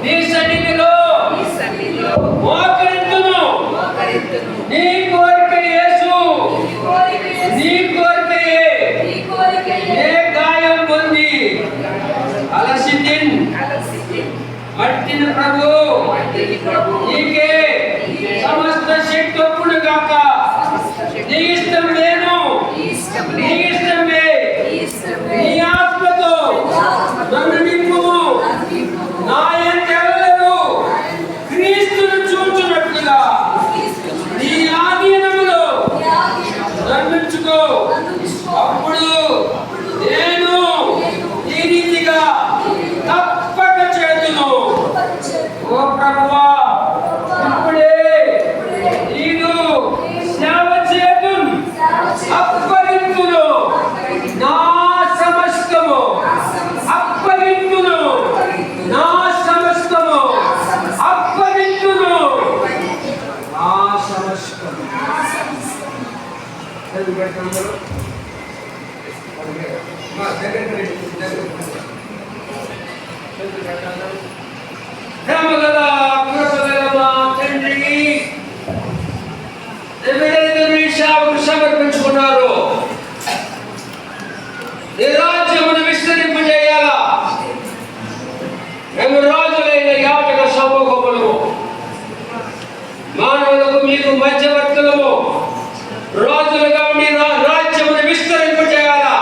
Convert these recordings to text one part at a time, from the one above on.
నీ సన్నిధిలో మోకరింతును. నీ కోరిక యేసు, నీ కోరిక ఏ గాయం పొంది అలసితిన్ మట్టిని ప్రభు నీకే సమస్త శక్తి ఒప్పును గాక. నీ ఇష్టం నేను, నీ ఇష్టమే, నీ ఆత్మతో నన్ను నింపుము. నా ఎందెవరు క్రీస్తును చూచున్నట్లుగా నీ ఆధీనములో నన్నుంచుకో. అప్పుడు నేను ఈ రీతిగా తప్పక చేతును. ఓ ప్రభువా, ఇప్పుడే నేను సేవ చేతును, అప్పగింతును. నా సమస్తము అప్పగింతును, నా సమస్తము అప్పగింతును, నా సమస్తము. ప్రేమగల కృపగల మా తండ్రి, మీ సేవకు సమర్పించుకున్నారు. నీ రాజ్యమును విస్తరింపజేయాలా. మేము రాజులైన యాజక సమూహములు, మానవులకు మీకు మధ్యవర్తులము, రాజులుగా నీ రాజ్యమును విస్తరింపజేయాలా.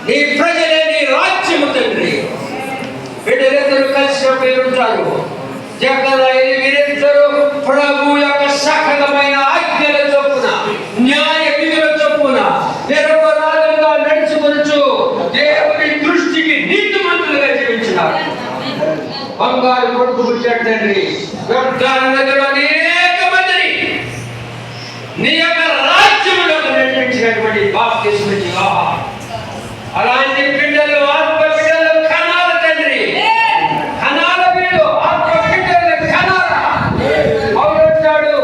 నీ ప్రజలే నీ రాజ్యము తండ్రి. బిడ్డలిద్దరూ కలిసి ఉంటారు. వీరిద్దరూ ప్రభు యొక్క సకలమైన ఆజ్ఞల చొప్పున, న్యాయ విధుల చొప్పున నిరపరాధులుగా నడుచుకొనుచు దేవుని దృష్టికి నీతిమంతులుగా జీవించినారు. బంగారు కొడుకు పుట్టాడు తండ్రి. అనేక మందిని నీ యొక్క రాజ్యంలో నడిపించినటువంటి బాప్తిస్మ వివాహం. అలాంటి బిడ్డలు, ఆత్మ బిడ్డలు కనాల తండ్రి. కనాల వీడు ఆత్మ బిడ్డలు కనాల. అవునంటాడు,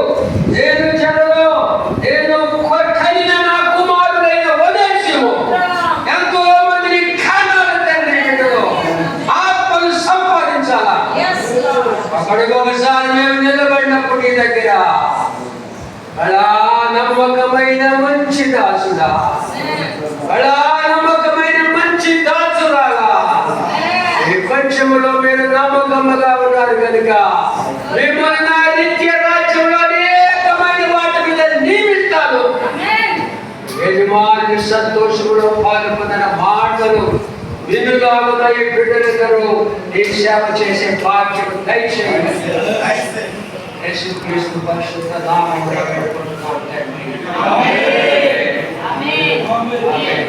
నేను చెరలో నేను కనిన నా కుమారుడైన ఉదయశివు ఎంతో మందిని కనాల తండ్రి. బిడ్డలు ఆత్మను సంపాదించాలా. అక్కడికి ఒకసారి మేము నిలబడినప్పుడు నీ దగ్గర అలా నమ్మకమైన మంచి దాసుడా, అలా నమ్మకమైన మంచి దాసురాలా, ఈ పంచములో మీరు నమ్మకముగా ఉన్నారు కనుక మిమ్మల్ని నా నిత్య రాజ్యంలో అనేకమైన వాటి మీద నియమిస్తాను. యజమాని సంతోషములో పాల్గొన్న మాటలు వినులాగున్న ఈ బిడ్డలిద్దరూ ఈ సేవ చేసే భాగ్యం దయచేయండి. యేసుక్రీస్తు పరిశుద్ధ నామములో వేడుకుంటున్నాం తండ్రి. ఆమేన్. ఆమేన్. ఆమేన్.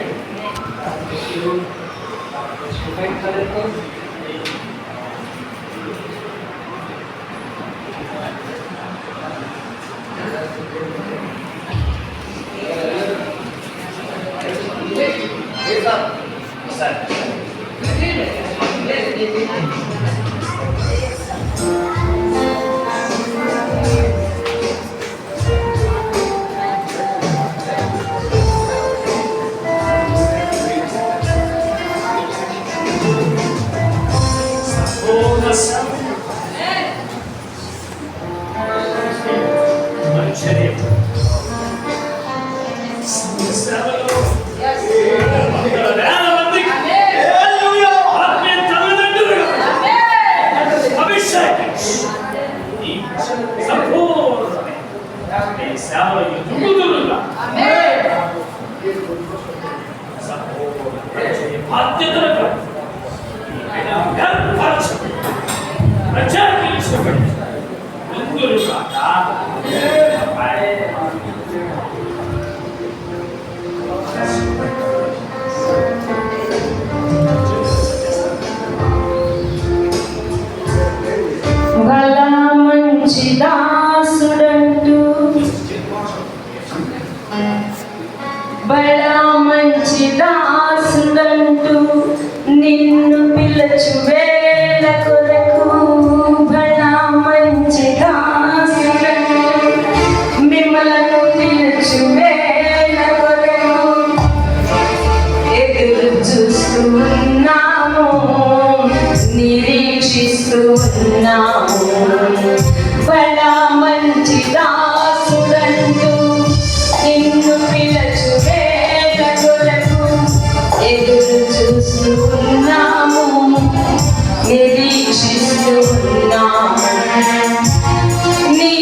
ఉన్నాము. బడా మంచి దాసుడంటూ నిన్ను పిలచు వేదకులకు ఎదురు చూస్తూ ఉన్నాము, నిరీక్షిస్తూ ఉన్నాము. నీ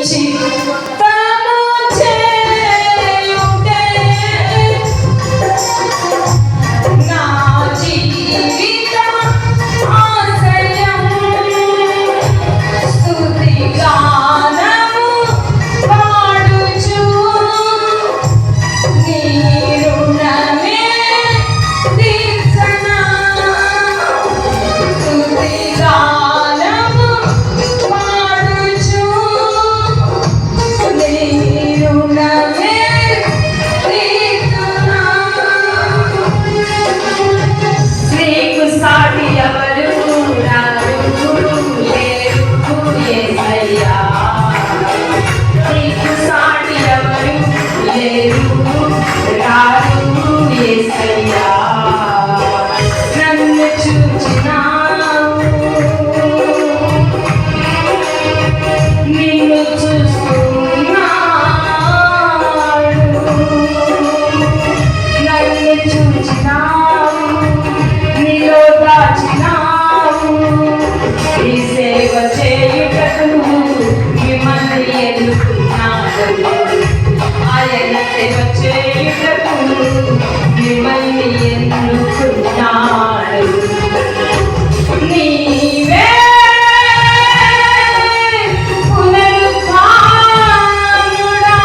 చిత్తము చేయుటే నా జీవిత ఆశయం. స్తుతి గానము పాడుచు నీ రుణమే తీర్చనా. స్తుతి గానము పాడుచు నీ రుణమే తీర్చునా. నీకు సాటి ఎవరు రారు లేరు యేసయ్యా. నీకు సాటి ఎవరు లేరు రారు యేసయ్యా. నన్ను చూచినావు, నిన్ను చూస్తున్నాడు. నన్ను చూచినావు, నీలో దాచినావు. ఈ సేవ చేయుటకు మిమ్మల్ని ఎన్నుకున్నాడు. ఆయన సేవ చేయుటకు మిమ్మల్ని ఎన్నుకున్నాడు. నీవే పునరుత్థానుడా,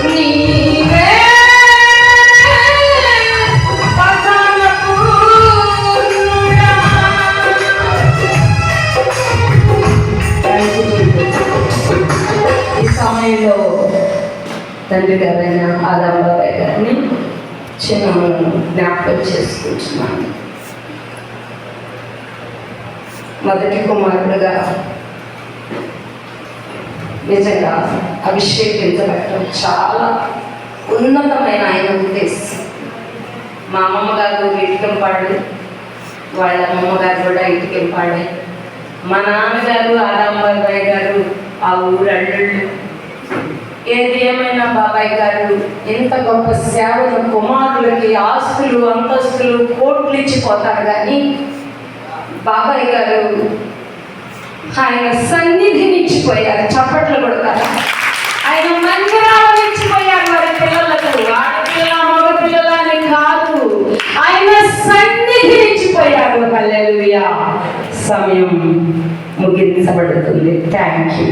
నీవే పరమపూర్ణుడా. ఈ సమయంలో తండ్రి గారైన ఆదాంబాబాయ్ గారిని చిన్నమ్మను జ్ఞాపకం చేసుకుంటున్నాను. మొదటి కుమారుడుగా నిజంగా అభిషేకించబడటం చాలా ఉన్నతమైన ఆయన ఉద్దేశం. మా అమ్మమ్మ గారు ఇటుకెంపాడు, వాళ్ళ అమ్మమ్మ గారు కూడా ఇటుకెంపాడే. మా నాన్నగారు ఆదాంబాబాయ్ గారు ఆ ఊరు అల్లుళ్ళు. ఏది ఏమైనా బాబాయ్ గారు ఎంత గొప్ప సేవలు, కుమారులకి ఆస్తులు అంతస్తులు కోట్లు ఇచ్చిపోతారు, కానీ బాబాయ్ గారు ఆయన సన్నిధిని ఇచ్చిపోయారు. చప్పట్లు కొడతారు. ఆయన మందిరాలను ఇచ్చిపోయారు వారి పిల్లలకు. ఆడపిల్ల మగ పిల్లలని కాదు, ఆయన సన్నిధిని ఇచ్చిపోయారు. హల్లెలూయా. సమయం ముగించబడుతుంది. Thank you.